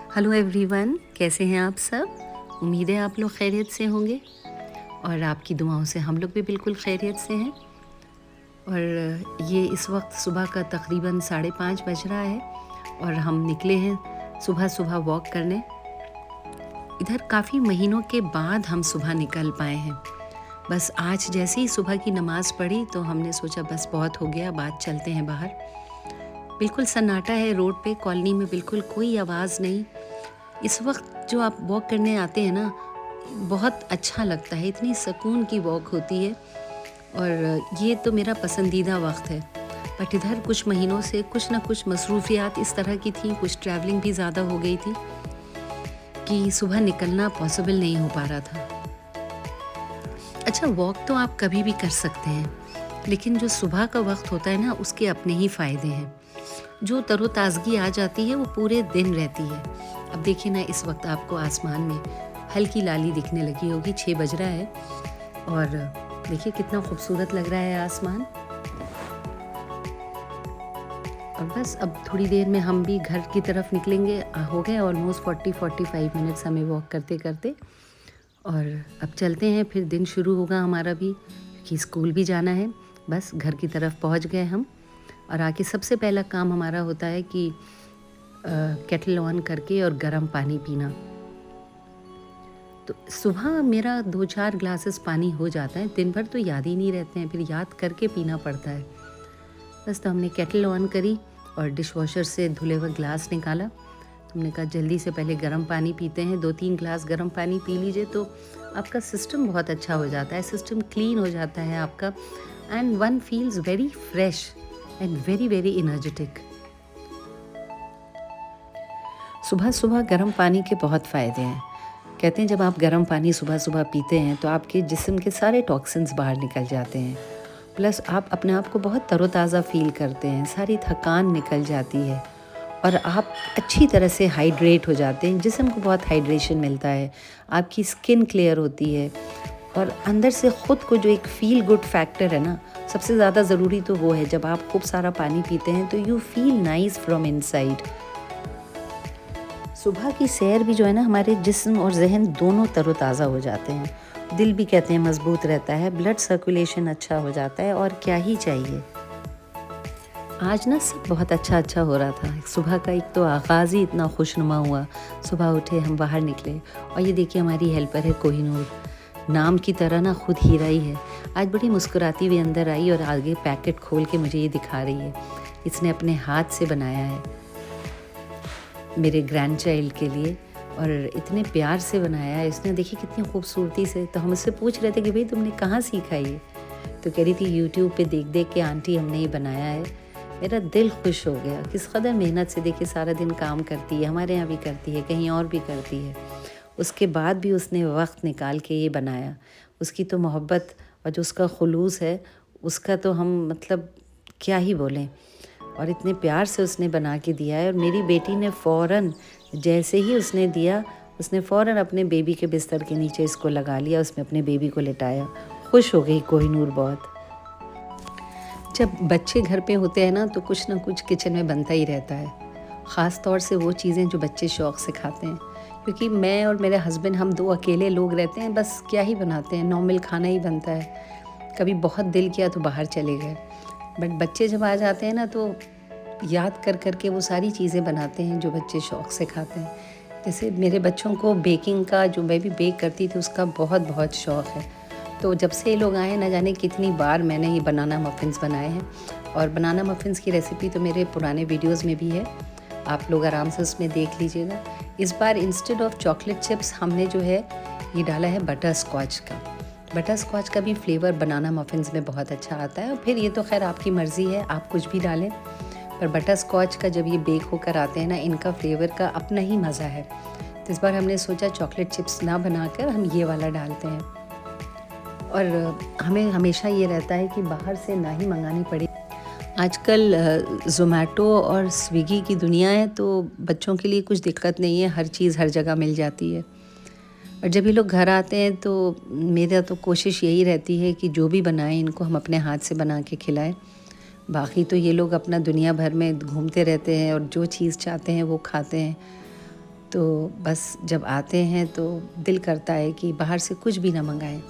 Hello everyone, कैसे हैं आप सब। उम्मीद है आप लोग खैरियत से होंगे और आपकी दुआओं से हम लोग भी बिल्कुल खैरियत से हैं। और ये इस वक्त सुबह का तकरीबन 5:30 बज रहा है और हम निकले हैं सुबह सुबह वॉक करने। इधर काफ़ी महीनों के बाद हम सुबह निकल पाए हैं। बस आज जैसे ही सुबह की नमाज़ पढ़ी तो हमने सोचा बस बहुत हो गया, बाद चलते हैं बाहर। बिल्कुल सन्नाटा है रोड पे, कॉलोनी में बिल्कुल कोई आवाज़ नहीं। इस वक्त जो आप वॉक करने आते हैं ना, बहुत अच्छा लगता है, इतनी सुकून की वॉक होती है और ये तो मेरा पसंदीदा वक्त है। बट इधर कुछ महीनों से कुछ ना कुछ मसरूफियात इस तरह की थी, कुछ ट्रैवलिंग भी ज़्यादा हो गई थी कि सुबह निकलना पॉसिबल नहीं हो पा रहा था। अच्छा, वॉक तो आप कभी भी कर सकते हैं, लेकिन जो सुबह का वक्त होता है ना, उसके अपने ही फ़ायदे हैं। जो तरोताज़गी आ जाती है वो पूरे दिन रहती है। अब देखिए ना, इस वक्त आपको आसमान में हल्की लाली दिखने लगी होगी, 6 बज रहा है और देखिए कितना खूबसूरत लग रहा है आसमान। और बस अब थोड़ी देर में हम भी घर की तरफ निकलेंगे। हो गए ऑलमोस्ट 40-45 मिनट्स हमें वॉक करते करते, और अब चलते हैं, फिर दिन शुरू होगा हमारा भी, क्योंकि स्कूल भी जाना है। बस घर की तरफ पहुंच गए हम, और आके सबसे पहला काम हमारा होता है कि केटल ऑन करके और गर्म पानी पीना। तो सुबह मेरा 2-4 ग्लासेस पानी हो जाता है, दिन भर तो याद ही नहीं रहते हैं, फिर याद करके पीना पड़ता है। बस तो हमने केटल ऑन करी और डिश वॉशर से धुले हुए ग्लास निकाला। हमने कहा जल्दी से पहले गर्म पानी पीते हैं, 2-3 ग्लास गर्म पानी पी लीजिए तो आपका सिस्टम बहुत अच्छा हो जाता है, सिस्टम क्लीन हो जाता है आपका, and one feels very fresh and very very energetic. सुबह सुबह गर्म पानी के बहुत फ़ायदे हैं। कहते हैं जब आप गर्म पानी सुबह सुबह पीते हैं तो आपके जिस्म के सारे टॉक्सिन्स बाहर निकल जाते हैं, प्लस आप अपने आप को बहुत तरोताज़ा फील करते हैं, सारी थकान निकल जाती है और आप अच्छी तरह से हाइड्रेट हो जाते हैं। जिस्म को बहुत हाइड्रेशन मिलता है, आपकी स्किन क्लियर होती है और अंदर से ख़ुद को जो एक फ़ील गुड फैक्टर है ना, सबसे ज़्यादा ज़रूरी तो वो है। जब आप खूब सारा पानी पीते हैं तो you feel nice from inside. सुबह की सैर भी जो है ना, हमारे जिस्म और जहन दोनों तरोताज़ा हो जाते हैं। दिल भी कहते हैं मजबूत रहता है, ब्लड सर्कुलेशन अच्छा हो जाता है, और क्या ही चाहिए। आज ना सब बहुत अच्छा हो रहा था। सुबह का एक तो आगाज़ ही इतना खुशनुमा हुआ। सुबह उठे, हम बाहर निकले और ये देखिए हमारी हेल्पर है कोहिनूर, नाम की तरह ना खुद हीरा ही है। आज बड़ी मुस्कुराती हुई अंदर आई और आगे पैकेट खोल के मुझे ये दिखा रही है, इसने अपने हाथ से बनाया है मेरे ग्रैंड चाइल्ड के लिए, और इतने प्यार से बनाया है इसने, देखिए कितनी खूबसूरती से। तो हम उससे पूछ रहे थे कि भाई तुमने कहाँ सीखा ये, तो कह रही थी यूट्यूब पे देख देख के आंटी हमने ये बनाया है। मेरा दिल खुश हो गया, किस कदर मेहनत से, देखिए सारा दिन काम करती है, हमारे यहाँ भी करती है, कहीं और भी करती है, उसके बाद भी उसने वक्त निकाल के ये बनाया। उसकी तो मोहब्बत और जो उसका खुलूस है, उसका तो हम मतलब क्या ही बोलें, और इतने प्यार से उसने बना के दिया है। और मेरी बेटी ने फ़ौरन जैसे ही उसने दिया, उसने फ़ौरन अपने बेबी के बिस्तर के नीचे इसको लगा लिया, उसमें अपने बेबी को लिटाया। खुश हो गई कोहिनूर बहुत। जब बच्चे घर पे होते हैं ना तो कुछ ना कुछ किचन में बनता ही रहता है, ख़ास तौर से वो चीज़ें जो बच्चे शौक़ से खाते हैं। क्योंकि मैं और मेरे हस्बैंड, हम 2 अकेले लोग रहते हैं, बस क्या ही बनाते हैं, नॉर्मल खाना ही बनता है। कभी बहुत दिल किया तो बाहर चले गए, बट बच्चे जब आ जाते हैं ना तो याद कर कर के वो सारी चीज़ें बनाते हैं जो बच्चे शौक़ से खाते हैं। जैसे मेरे बच्चों को बेकिंग का, जो मैं भी बेक करती थी, उसका बहुत शौक़ है। तो जब से ये लोग आए, ना जाने कितनी बार मैंने ये बनाना मफ़िन्स बनाए हैं, और बनाना मफ़िन्स की रेसिपी तो मेरे पुराने वीडियोज़ में भी है, आप लोग आराम से उसमें देख लीजिएगा। इस बार इंस्टेड ऑफ चॉकलेट चिप्स हमने जो है ये डाला है बटर स्कॉच का। बटर स्कॉच का भी फ्लेवर बनाना मफ़िन्स में बहुत अच्छा आता है, और फिर ये तो खैर आपकी मर्ज़ी है, आप कुछ भी डालें, पर बटर स्कॉच का जब ये बेक होकर आते हैं ना, इनका फ्लेवर का अपना ही मज़ा है। तो इस बार हमने सोचा चॉकलेट चिप्स ना बनाकर हम ये वाला डालते हैं, और हमें हमेशा ये रहता है कि बाहर से ना ही मंगानी पड़े। आजकल ज़ोमैटो और स्विगी की दुनिया है, तो बच्चों के लिए कुछ दिक्कत नहीं है, हर चीज़ हर जगह मिल जाती है। और जब ये लोग घर आते हैं तो मेरा तो कोशिश यही रहती है कि जो भी बनाएं इनको हम अपने हाथ से बना के खिलाएं। बाकी तो ये लोग अपना दुनिया भर में घूमते रहते हैं और जो चीज़ चाहते हैं वो खाते हैं। तो बस जब आते हैं तो दिल करता है कि बाहर से कुछ भी ना मंगाएं,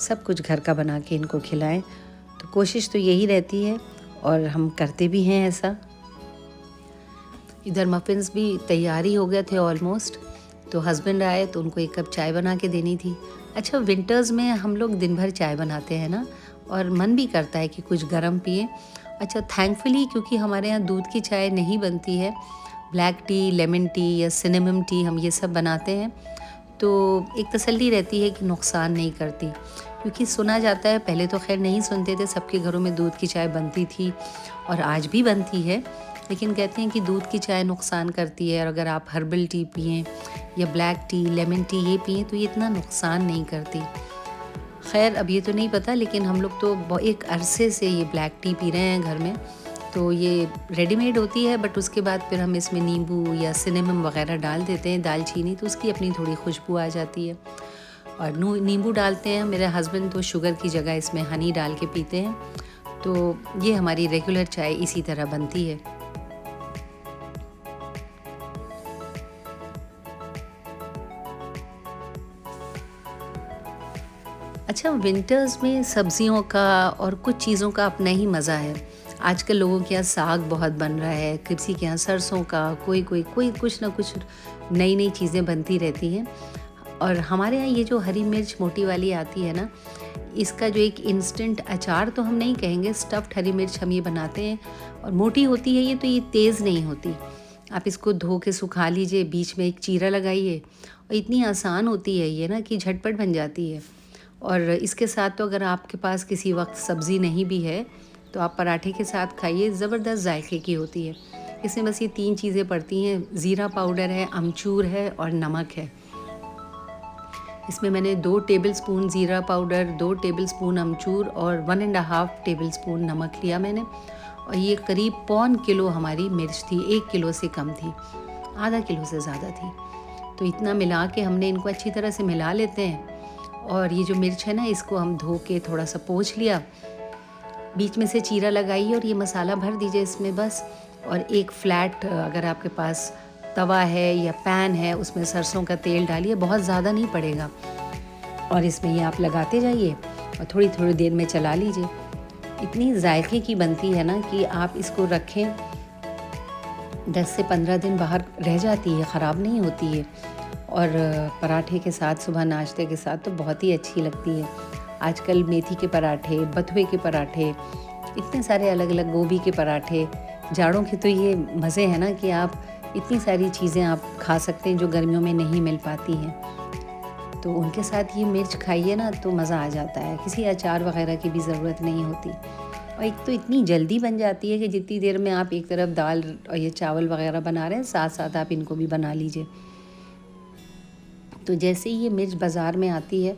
सब कुछ घर का बना के इनको खिलाएं। तो कोशिश तो यही रहती है और हम करते भी हैं ऐसा। इधर मफ़िन्स भी तैयारी हो गए थे ऑलमोस्ट, तो हस्बैंड आए तो उनको एक कप चाय बना के देनी थी। अच्छा, विंटर्स में हम लोग दिन भर चाय बनाते हैं ना, और मन भी करता है कि कुछ गर्म पिए। अच्छा, थैंकफुली क्योंकि हमारे यहाँ दूध की चाय नहीं बनती है, ब्लैक टी, लेमन टी या सिनेमम टी हम ये सब बनाते हैं, तो एक तसल्ली रहती है कि नुकसान नहीं करती। क्योंकि सुना जाता है, पहले तो खैर नहीं सुनते थे, सबके घरों में दूध की चाय बनती थी और आज भी बनती है, लेकिन कहते हैं कि दूध की चाय नुकसान करती है, और अगर आप हर्बल टी पिएं या ब्लैक टी, लेमन टी ये पिएं तो ये इतना नुकसान नहीं करती। खैर अब ये तो नहीं पता, लेकिन हम लोग तो एक अरसे से ये ब्लैक टी पी रहे हैं घर में। तो ये रेडीमेड होती है, बट उसके बाद फिर हम इसमें नींबू या सिनेमम वगैरह डाल देते हैं, दालचीनी, तो उसकी अपनी थोड़ी खुशबू आ जाती है। और नींबू डालते हैं। मेरे हस्बैंड तो शुगर की जगह इसमें हनी डाल के पीते हैं। तो ये हमारी रेगुलर चाय इसी तरह बनती है। अच्छा, विंटर्स में सब्जियों का और कुछ चीज़ों का अपना ही मज़ा है। आजकल लोगों के यहाँ साग बहुत बन रहा है, किसी के यहाँ सरसों का, कोई कुछ ना कुछ नई नई चीज़ें बनती रहती हैं। और हमारे यहाँ ये जो हरी मिर्च मोटी वाली आती है ना, इसका जो एक इंस्टेंट अचार तो हम नहीं कहेंगे, स्टफ्ड हरी मिर्च हम ये बनाते हैं। और मोटी होती है ये, तो ये तेज़ नहीं होती। आप इसको धो के सुखा लीजिए, बीच में एक चीरा लगाइए, और इतनी आसान होती है ये ना कि झटपट बन जाती है। और इसके साथ तो अगर आपके पास किसी वक्त सब्ज़ी नहीं भी है तो आप पराठे के साथ खाइए, ज़बरदस्त जायके की होती है। इसमें बस ये 3 चीज़ें पड़ती हैं, ज़ीरा पाउडर है, अमचूर है और नमक है। इसमें मैंने 2 टेबलस्पून ज़ीरा पाउडर, 2 टेबलस्पून अमचूर और 1.5 टेबलस्पून नमक लिया मैंने। और ये करीब 1.25 किलो हमारी मिर्च थी, 1 किलो से कम थी, आधा किलो से ज़्यादा थी। तो इतना मिला के हमने इनको अच्छी तरह से मिला लेते हैं। और ये जो मिर्च है ना, इसको हम धो के थोड़ा सा पोंछ लिया, बीच में से चीरा लगाइए और ये मसाला भर दीजिए इसमें बस। और एक फ्लैट अगर आपके पास तवा है या पैन है, उसमें सरसों का तेल डालिए, बहुत ज़्यादा नहीं पड़ेगा, और इसमें ये आप लगाते जाइए और थोड़ी थोड़ी देर में चला लीजिए। इतनी जायके की बनती है ना कि आप इसको रखें 10 से 15 दिन बाहर रह जाती है, ख़राब नहीं होती है। और पराठे के साथ, सुबह नाश्ते के साथ तो बहुत ही अच्छी लगती है। आजकल मेथी के पराठे, बथुए के पराठे, इतने सारे अलग अलग, गोभी के पराठे, जाड़ों के तो ये मज़े हैं ना कि आप इतनी सारी चीज़ें आप खा सकते हैं जो गर्मियों में नहीं मिल पाती हैं। तो उनके साथ ये मिर्च खाइए ना तो मज़ा आ जाता है, किसी अचार वगैरह की भी ज़रूरत नहीं होती। और एक तो इतनी जल्दी बन जाती है कि जितनी देर में आप एक तरफ दाल और ये चावल वगैरह बना रहे हैं, साथ साथ आप इनको भी बना लीजिए। तो जैसे ही ये मिर्च बाज़ार में आती है,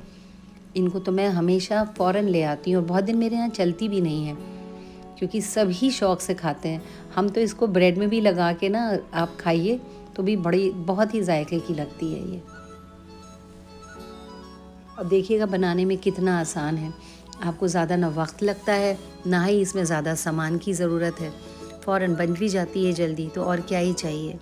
इनको तो मैं हमेशा फ़ौरन ले आती हूँ, और बहुत दिन मेरे यहाँ चलती भी नहीं है क्योंकि सभी शौक़ से खाते हैं। हम तो इसको ब्रेड में भी लगा के ना आप खाइए तो भी बहुत ही जायके की लगती है ये। अब देखिएगा बनाने में कितना आसान है, आपको ज़्यादा ना वक्त लगता है, ना ही इसमें ज़्यादा सामान की ज़रूरत है, फ़ौरन बन भी जाती है जल्दी, तो और क्या ही चाहिए।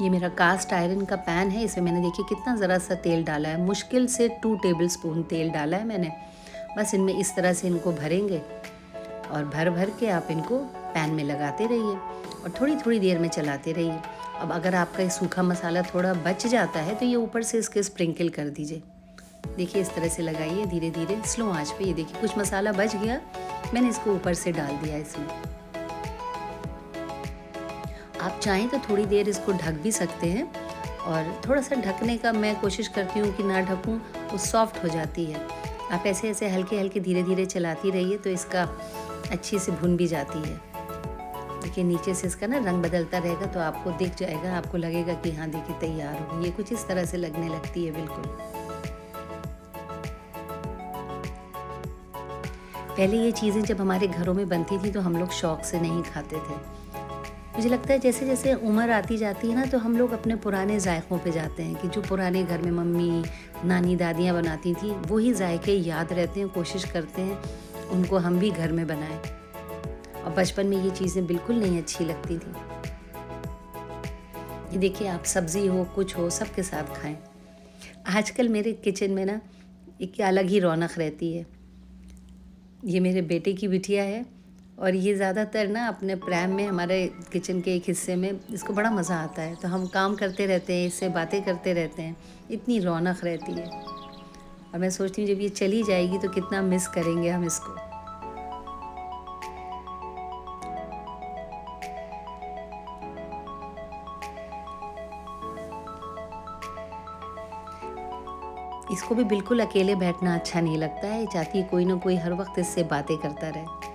ये मेरा कास्ट आयरन का पैन है, इसमें मैंने देखिए कितना ज़रा सा तेल डाला है, मुश्किल से 2 टेबलस्पून तेल डाला है मैंने। बस इनमें इस तरह से इनको भरेंगे और भर भर के आप इनको पैन में लगाते रहिए और थोड़ी थोड़ी देर में चलाते रहिए। अब अगर आपका सूखा मसाला थोड़ा बच जाता है तो ये ऊपर से इसके स्प्रिंकल कर दीजिए। देखिए इस तरह से लगाइए धीरे धीरे स्लो आंच पे। ये देखिए कुछ मसाला बच गया, मैंने इसको ऊपर से डाल दिया इसमें। आप चाहें तो थोड़ी देर इसको ढक भी सकते हैं, और थोड़ा सा ढकने का मैं कोशिश करती हूँ कि ना ढकूँ, वो सॉफ्ट हो जाती है। आप ऐसे ऐसे हल्के हल्के धीरे धीरे चलाती रहिए तो इसका अच्छी से भुन भी जाती है। देखिए नीचे से इसका ना रंग बदलता रहेगा तो आपको दिख जाएगा, आपको लगेगा कि हाँ देखिए तैयार हो गई। ये कुछ इस तरह से लगने लगती है बिल्कुल। पहले ये चीज़ें जब हमारे घरों में बनती थी तो हम लोग शौक़ से नहीं खाते थे। मुझे लगता है जैसे जैसे उम्र आती जाती है ना तो हम लोग अपने पुराने जायकों पे जाते हैं कि जो पुराने घर में मम्मी नानी दादियाँ बनाती थी वही जायके याद रहते हैं, कोशिश करते हैं उनको हम भी घर में बनाएं। और बचपन में ये चीज़ें बिल्कुल नहीं अच्छी लगती थी। ये देखिए, आप सब्ज़ी हो कुछ हो सबके साथ खाएं। आजकल मेरे किचन में ना एक अलग ही रौनक रहती है। ये मेरे बेटे की बिटिया है और ये ज़्यादातर ना अपने प्रैम में हमारे किचन के एक हिस्से में इसको बड़ा मज़ा आता है, तो हम काम करते रहते हैं, इससे बातें करते रहते हैं, इतनी रौनक रहती है। और मैं सोचती हूँ जब ये चली जाएगी तो कितना मिस करेंगे हम इसको। इसको भी बिल्कुल अकेले बैठना अच्छा नहीं लगता है, चाहती है कोई ना कोई हर वक्त इससे बातें करता रहे।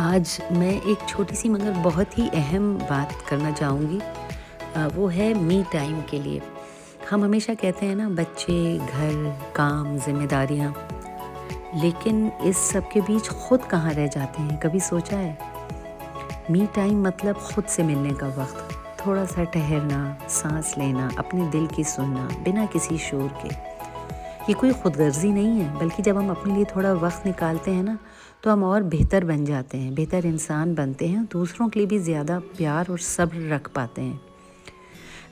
आज मैं एक छोटी सी मगर बहुत ही अहम बात करना चाहूँगी। वो है मी टाइम के लिए। हम हमेशा कहते हैं ना, बच्चे, घर, काम, जिम्मेदारियाँ, लेकिन इस सब के बीच खुद कहाँ रह जाते हैं, कभी सोचा है? मी टाइम मतलब खुद से मिलने का वक्त, थोड़ा सा ठहरना, सांस लेना, अपने दिल की सुनना बिना किसी शोर के। ये कोई खुदगर्जी नहीं है, बल्कि जब हम अपने लिए थोड़ा वक्त निकालते हैं ना, तो हम और बेहतर बन जाते हैं, बेहतर इंसान बनते हैं, दूसरों के लिए भी ज़्यादा प्यार और सब्र रख पाते हैं।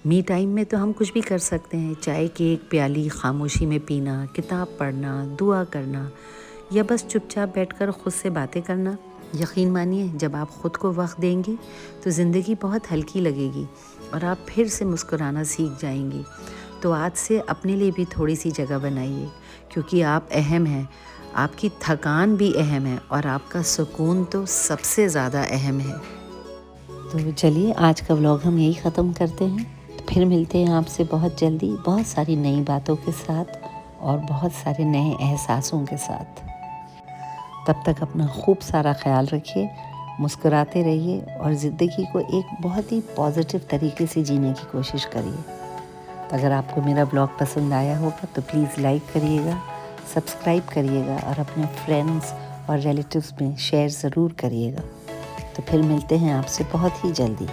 मी टाइम में तो हम कुछ भी कर सकते हैं, चाय की एक प्याली खामोशी में पीना, किताब पढ़ना, दुआ करना, या बस चुपचाप बैठकर खुद से बातें करना। यकीन मानिए, जब आप ख़ुद को वक्त देंगी तो ज़िंदगी बहुत हल्की लगेगी और आप फिर से मुस्कुराना सीख जाएंगी। तो आज से अपने लिए भी थोड़ी सी जगह बनाइए, क्योंकि आप अहम हैं, आपकी थकान भी अहम है और आपका सुकून तो सबसे ज़्यादा अहम है। तो चलिए, आज का व्लॉग हम यही ख़त्म करते हैं। फिर मिलते हैं आपसे बहुत जल्दी, बहुत सारी नई बातों के साथ और बहुत सारे नए एहसासों के साथ। तब तक अपना खूब सारा ख्याल रखिए, मुस्कुराते रहिए और ज़िंदगी को एक बहुत ही पॉजिटिव तरीके से जीने की कोशिश करिए। तो अगर आपको मेरा ब्लॉग पसंद आया होगा तो प्लीज़ लाइक करिएगा, सब्सक्राइब करिएगा और अपने फ्रेंड्स और रिलेटिव्स में शेयर ज़रूर करिएगा। तो फिर मिलते हैं आपसे बहुत ही जल्दी।